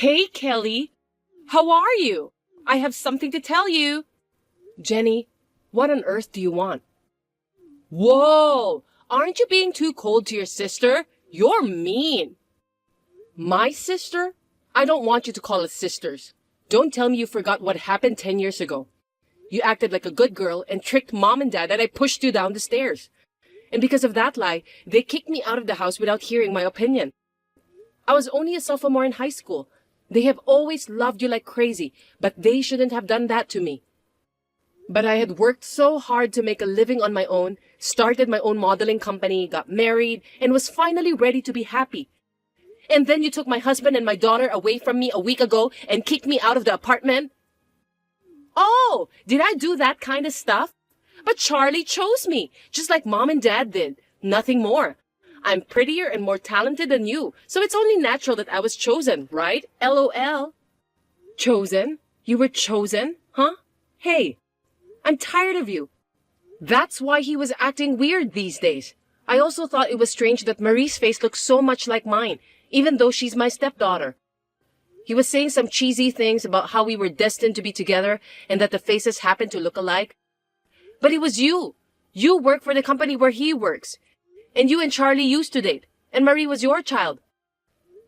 Hey, Kelly. How are you? I have something to tell you. Jenny, what on earth do you want? Whoa! Aren't you being too cold to your sister? You're mean. My sister? I don't want you to call us sisters. Don't tell me you forgot what happened 10 years ago. You acted like a good girl and tricked mom and dad that I pushed you down the stairs. And because of that lie, they kicked me out of the house without hearing my opinion. I was only a sophomore in high school. They have always loved you like crazy, but they shouldn't have done that to me. But I had worked so hard to make a living on my own, started my own modeling company, got married, and was finally ready to be happy. And then you took my husband and my daughter away from me a week ago and kicked me out of the apartment? Oh, did I do that kind of stuff? But Charlie chose me, just like mom and dad did. Nothing more. I'm prettier and more talented than you, so it's only natural that I was chosen, right? LOL. Chosen? You were chosen? Huh? Hey, I'm tired of you. That's why he was acting weird these days. I also thought it was strange that Marie's face looked so much like mine, even though she's my stepdaughter. He was saying some cheesy things about how we were destined to be together and that the faces happened to look alike. But it was you. You work for the company where he works. And you and Charlie used to date. And Marie was your child.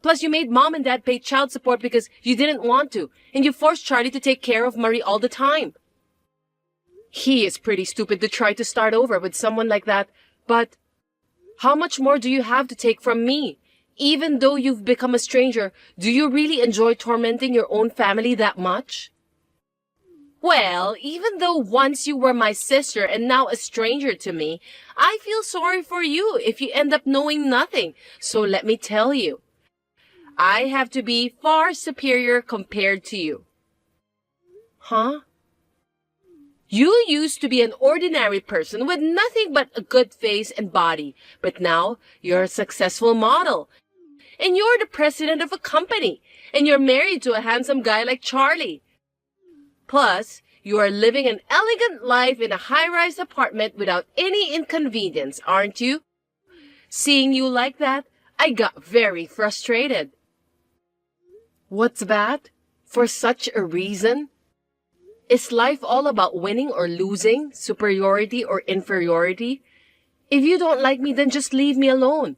Plus, you made mom and dad pay child support because you didn't want to. And you forced Charlie to take care of Marie all the time. He is pretty stupid to try to start over with someone like that. But how much more do you have to take from me? Even though you've become a stranger, do you really enjoy tormenting your own family that much? Well, even though once you were my sister and now a stranger to me, I feel sorry for you if you end up knowing nothing. So let me tell you, I have to be far superior compared to you. Huh? You used to be an ordinary person with nothing but a good face and body, but now you're a successful model. And you're the president of a company, and you're married to a handsome guy like Charlie. Plus, you are living an elegant life in a high-rise apartment without any inconvenience, aren't you? Seeing you like that, I got very frustrated. What's that? For such a reason? Is life all about winning or losing, superiority or inferiority? If you don't like me, then just leave me alone.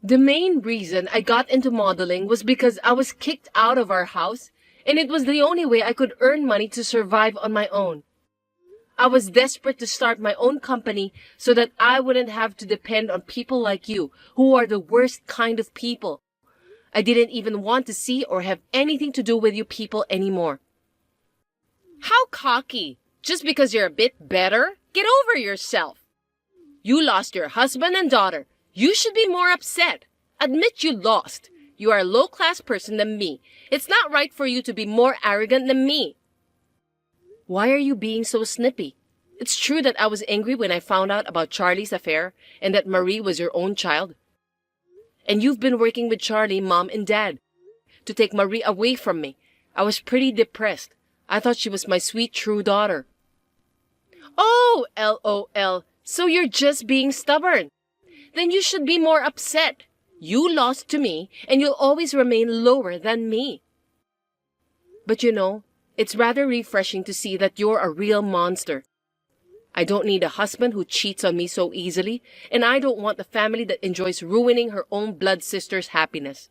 The main reason I got into modeling was because I was kicked out of our house, and it was the only way I could earn money to survive on my own. I was desperate to start my own company so that I wouldn't have to depend on people like you, who are the worst kind of people. I didn't even want to see or have anything to do with you people anymore. How cocky! Just because you're a bit better? Get over yourself. You lost your husband and daughter. You should be more upset. Admit you lost. You are a low-class person than me. It's not right for you to be more arrogant than me. Why are you being so snippy? It's true that I was angry when I found out about Charlie's affair and that Marie was your own child. And you've been working with Charlie, mom, and dad to take Marie away from me. I was pretty depressed. I thought she was my sweet, true daughter. Oh, LOL. So you're just being stubborn. Then you should be more upset. You lost to me, and you'll always remain lower than me. But you know, it's rather refreshing to see that you're a real monster. I don't need a husband who cheats on me so easily, and I don't want a family that enjoys ruining her own blood sister's happiness.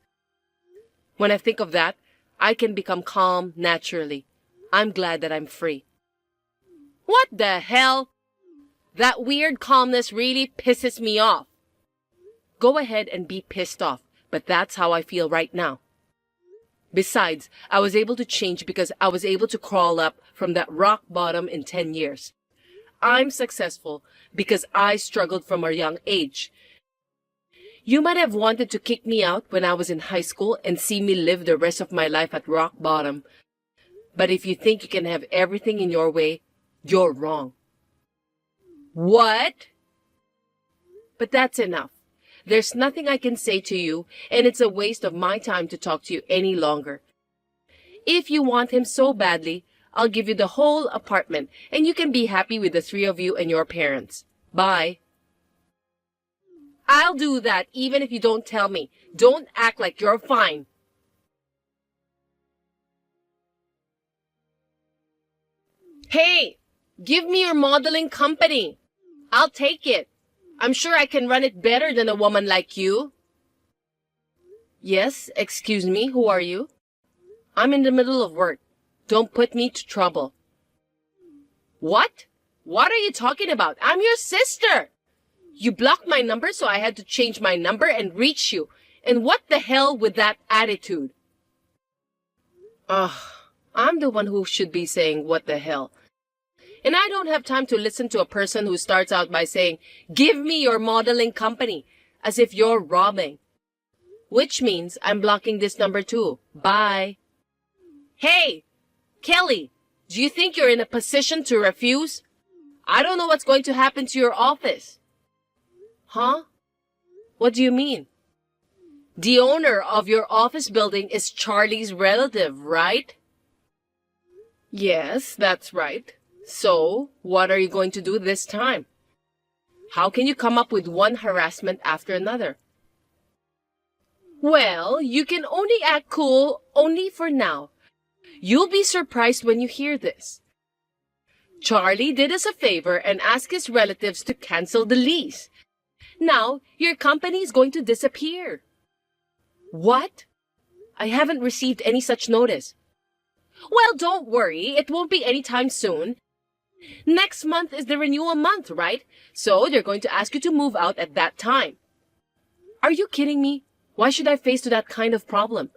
When I think of that, I can become calm naturally. I'm glad that I'm free. What the hell? That weird calmness really pisses me off. Go ahead and be pissed off, but that's how I feel right now. Besides, I was able to change because I was able to crawl up from that rock bottom in 10 years. I'm successful because I struggled from a young age. You might have wanted to kick me out when I was in high school and see me live the rest of my life at rock bottom. But if you think you can have everything in your way, you're wrong. What? But that's enough. There's nothing I can say to you, and it's a waste of my time to talk to you any longer. If you want him so badly, I'll give you the whole apartment, and you can be happy with the three of you and your parents. Bye. I'll do that even if you don't tell me. Don't act like you're fine. Hey, give me your modeling company. I'll take it. I'm sure I can run it better than a woman like you. Yes, excuse me, who are you? I'm in the middle of work. Don't put me to trouble. What? What are you talking about? I'm your sister. You blocked my number, so I had to change my number and reach you. And what the hell with that attitude? Ugh, I'm the one who should be saying what the hell. And I don't have time to listen to a person who starts out by saying, give me your modeling company, as if you're robbing. Which means I'm blocking this number too. Bye. Hey, Kelly, do you think you're in a position to refuse? I don't know what's going to happen to your office. Huh? What do you mean? The owner of your office building is Charlie's relative, right? Yes, that's right. So, what are you going to do this time? How can you come up with one harassment after another? Well, you can only act cool only for now. You'll be surprised when you hear this. Charlie did us a favor and asked his relatives to cancel the lease. Now, your company is going to disappear. What? I haven't received any such notice. Well, don't worry. It won't be anytime soon. Next month is the renewal month, right? So they're going to ask you to move out at that time. Are you kidding me? Why should I face that kind of problem?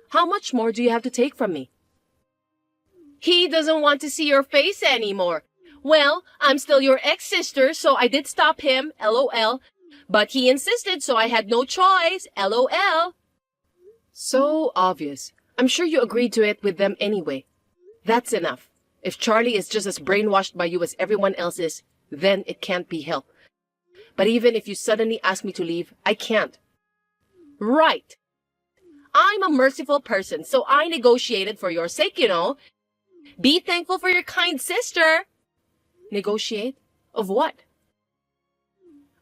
How much more do you have to take from me? He doesn't want to see your face anymore. Well, I'm still your ex-sister, so I did stop him, LOL. But he insisted, so I had no choice, LOL. So obvious. I'm sure you agreed to it with them anyway. That's enough. If Charlie is just as brainwashed by you as everyone else is, then it can't be helped. But even if you suddenly ask me to leave, I can't. Right. I'm a merciful person, so I negotiated for your sake, you know. Be thankful for your kind sister. Negotiate? Of what?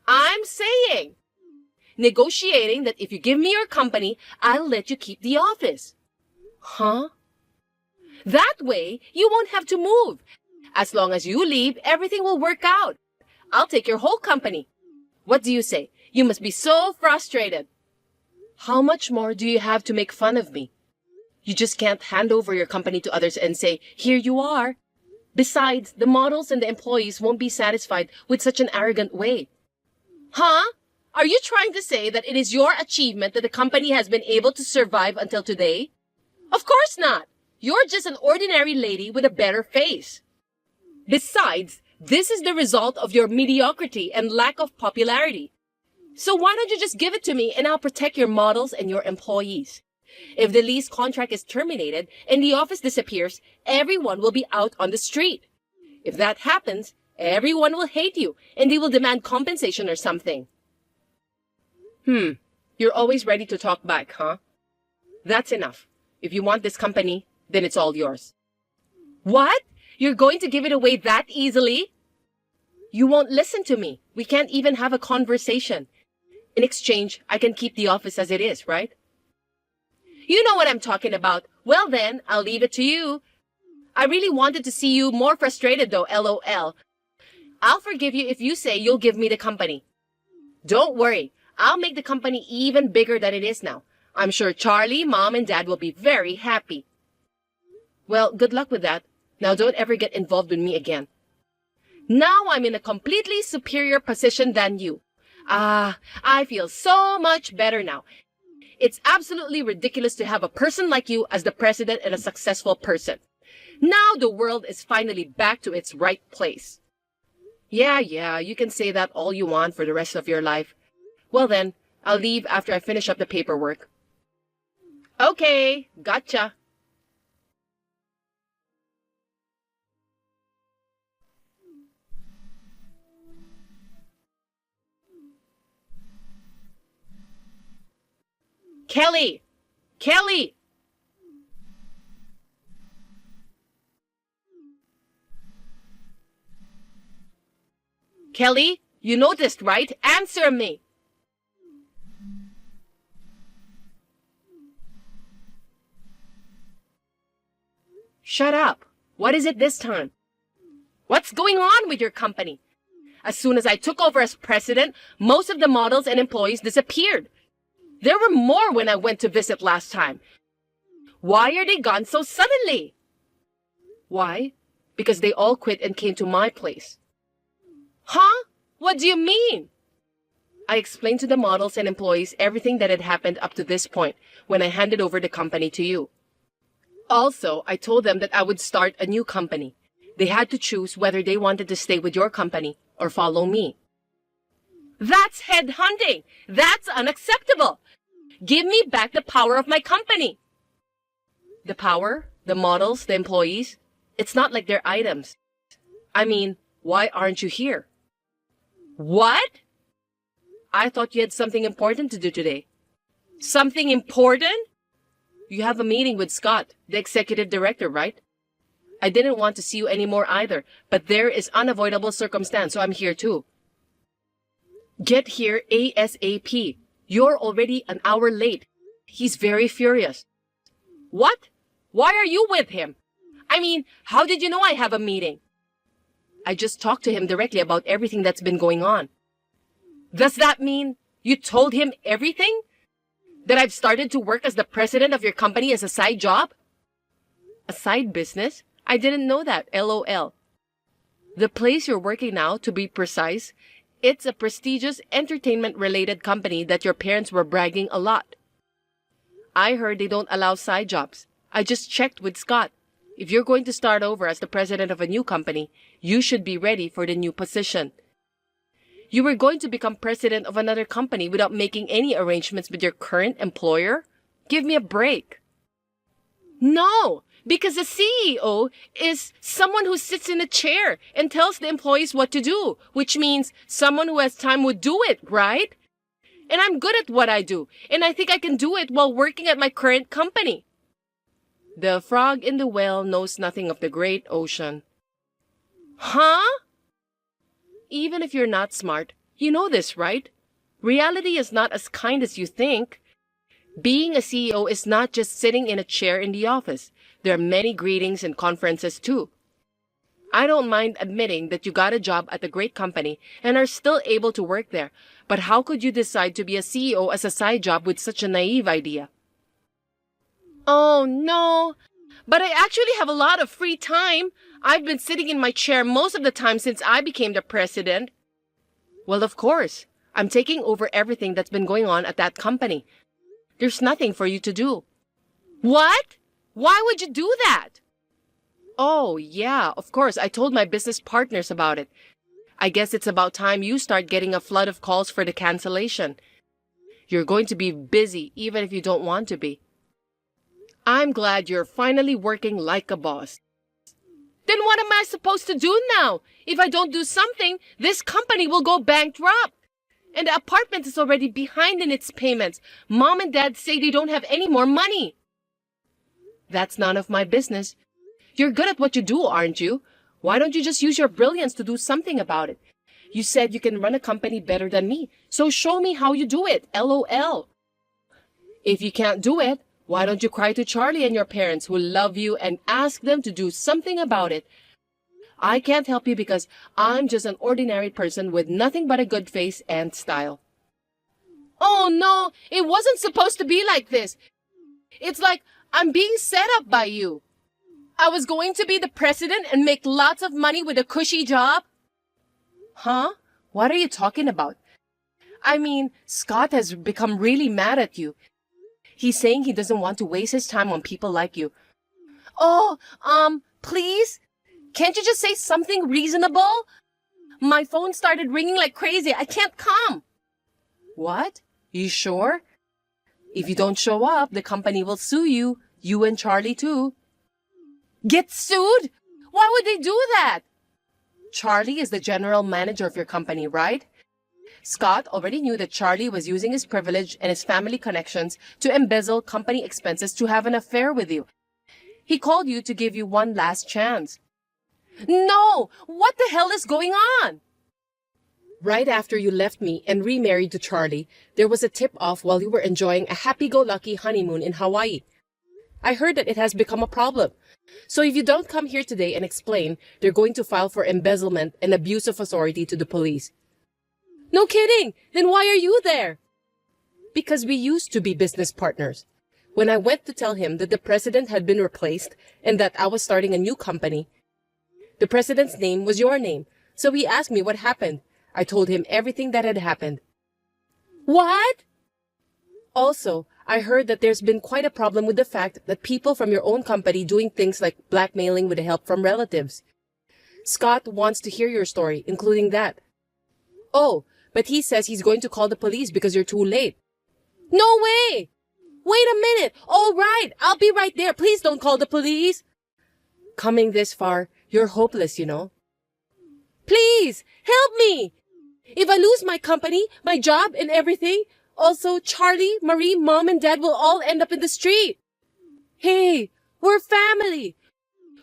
I'm saying, negotiating that if you give me your company, I'll let you keep the office. Huh? That way, you won't have to move. As long as you leave, everything will work out. I'll take your whole company. What do you say? You must be so frustrated. How much more do you have to make fun of me? You just can't hand over your company to others and say, here you are. Besides, the models and the employees won't be satisfied with such an arrogant way. Huh? Are you trying to say that it is your achievement that the company has been able to survive until today? Of course not. You're just an ordinary lady with a better face. Besides, this is the result of your mediocrity and lack of popularity. So why don't you just give it to me and I'll protect your models and your employees? If the lease contract is terminated and the office disappears, everyone will be out on the street. If that happens, everyone will hate you and they will demand compensation or something. You're always ready to talk back, huh? That's enough. If you want this company, then it's all yours. What? You're going to give it away that easily? You won't listen to me. We can't even have a conversation. In exchange, I can keep the office as it is, right? You know what I'm talking about. Well then, I'll leave it to you. I really wanted to see you more frustrated though, LOL. I'll forgive you if you say you'll give me the company. Don't worry. I'll make the company even bigger than it is now. I'm sure Charlie, Mom, and Dad will be very happy. Well, good luck with that. Now don't ever get involved with me again. Now I'm in a completely superior position than you. I feel so much better now. It's absolutely ridiculous to have a person like you as the president and a successful person. Now the world is finally back to its right place. Yeah, you can say that all you want for the rest of your life. Well then, I'll leave after I finish up the paperwork. Okay, gotcha. Kelly! Kelly! Kelly, you noticed, right? Answer me! Shut up. What is it this time? What's going on with your company? As soon as I took over as president, most of the models and employees disappeared. There were more when I went to visit last time. Why are they gone so suddenly? Why? Because they all quit and came to my place. Huh? What do you mean? I explained to the models and employees everything that had happened up to this point when I handed over the company to you. Also, I told them that I would start a new company. They had to choose whether they wanted to stay with your company or follow me. That's headhunting! That's unacceptable! Give me back the power of my company! The power, the models, the employees, it's not like they're items. I mean, why aren't you here? What? I thought you had something important to do today. Something important? You have a meeting with Scott, the executive director, right? I didn't want to see you anymore either, but there is unavoidable circumstance, so I'm here too. Get here ASAP. You're already an hour late. He's very furious. What? Why are you with him? I mean, how did you know I have a meeting? I just talked to him directly about everything that's been going on. Does that mean you told him everything? That I've started to work as the president of your company as a side job? A side business? I didn't know that, LOL. The place you're working now, to be precise, it's a prestigious entertainment-related company that your parents were bragging a lot. I heard they don't allow side jobs. I just checked with Scott. If you're going to start over as the president of a new company, you should be ready for the new position. You were going to become president of another company without making any arrangements with your current employer? Give me a break. No, because a CEO is someone who sits in a chair and tells the employees what to do, which means someone who has time would do it, right? And I'm good at what I do, and I think I can do it while working at my current company. The frog in the well knows nothing of the great ocean. Huh? Even if you're not smart, you know this, right? Reality is not as kind as you think. Being a CEO is not just sitting in a chair in the office. There are many greetings and conferences too. I don't mind admitting that you got a job at a great company and are still able to work there, but how could you decide to be a CEO as a side job with such a naive idea? Oh no, but I actually have a lot of free time. I've been sitting in my chair most of the time since I became the president. Well, of course. I'm taking over everything that's been going on at that company. There's nothing for you to do. What? Why would you do that? Oh, yeah, of course. I told my business partners about it. I guess it's about time you start getting a flood of calls for the cancellation. You're going to be busy even if you don't want to be. I'm glad you're finally working like a boss. Then what am I supposed to do now? If I don't do something, this company will go bankrupt. And the apartment is already behind in its payments. Mom and Dad say they don't have any more money. That's none of my business. You're good at what you do, aren't you? Why don't you just use your brilliance to do something about it? You said you can run a company better than me, so show me how you do it, LOL. If you can't do it, why don't you cry to Charlie and your parents who love you and ask them to do something about it? I can't help you because I'm just an ordinary person with nothing but a good face and style. Oh no, it wasn't supposed to be like this. It's like I'm being set up by you. I was going to be the president and make lots of money with a cushy job. Huh? What are you talking about? I mean, Scott has become really mad at you. He's saying he doesn't want to waste his time on people like you. Oh, please? Can't you just say something reasonable? My phone started ringing like crazy. I can't come. What? You sure? If you don't show up, the company will sue you. You and Charlie too. Get sued? Why would they do that? Charlie is the general manager of your company, right? Scott already knew that Charlie was using his privilege and his family connections to embezzle company expenses to have an affair with you. He called you to give you one last chance. No! What the hell is going on? Right after you left me and remarried to Charlie, there was a tip-off while you were enjoying a happy-go-lucky honeymoon in Hawaii. I heard that it has become a problem. So if you don't come here today and explain, they're going to file for embezzlement and abuse of authority to the police. No kidding! Then why are you there? Because we used to be business partners. When I went to tell him that the president had been replaced and that I was starting a new company, the president's name was your name. So he asked me what happened. I told him everything that had happened. What? Also, I heard that there's been quite a problem with the fact that people from your own company doing things like blackmailing with the help from relatives. Scott wants to hear your story, including that. Oh, but he says he's going to call the police because you're too late. No way! Wait a minute! All right, I'll be right there. Please don't call the police. Coming this far, you're hopeless, you know. Please, help me! If I lose my company, my job, and everything, also Charlie, Marie, Mom, and Dad will all end up in the street. Hey, we're family.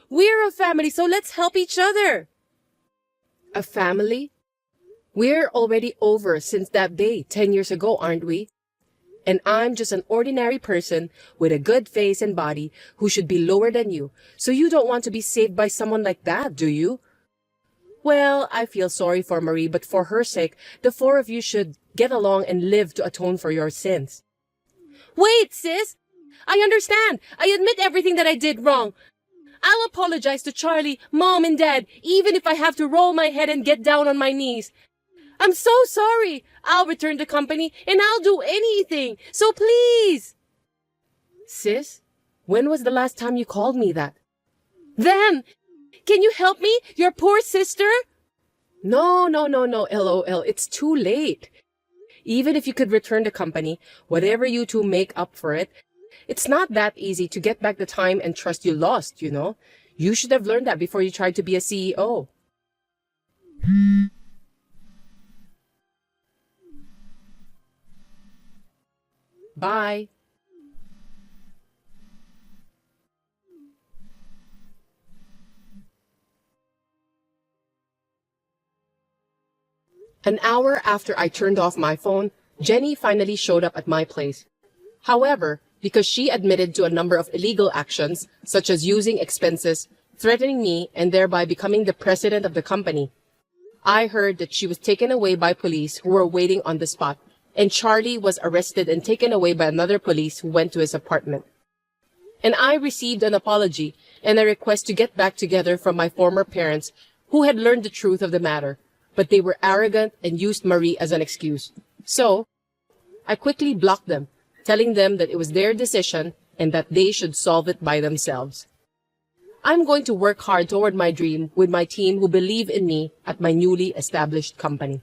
We're a family, so let's help each other. A family? We're already over since that day 10 years ago, aren't we? And I'm just an ordinary person with a good face and body who should be lower than you. So you don't want to be saved by someone like that, do you? Well, I feel sorry for Marie, but for her sake, the four of you should get along and live to atone for your sins. Wait, sis! I understand. I admit everything that I did wrong. I'll apologize to Charlie, Mom, and Dad, even if I have to roll my head and get down on my knees. I'm so sorry. I'll return the company and I'll do anything. So please. Sis, when was the last time you called me that? Then, can you help me? Your poor sister? No, LOL. It's too late. Even if you could return the company, whatever you two make up for it, it's not that easy to get back the time and trust you lost, you know? You should have learned that before you tried to be a CEO. Bye. An hour after I turned off my phone, Jenny finally showed up at my place. However, because she admitted to a number of illegal actions, such as using expenses, threatening me, and thereby becoming the president of the company, I heard that she was taken away by police who were waiting on the spot, and Charlie was arrested and taken away by another police who went to his apartment. And I received an apology and a request to get back together from my former parents who had learned the truth of the matter, but they were arrogant and used Marie as an excuse. So, I quickly blocked them, telling them that it was their decision and that they should solve it by themselves. I'm going to work hard toward my dream with my team who believe in me at my newly established company.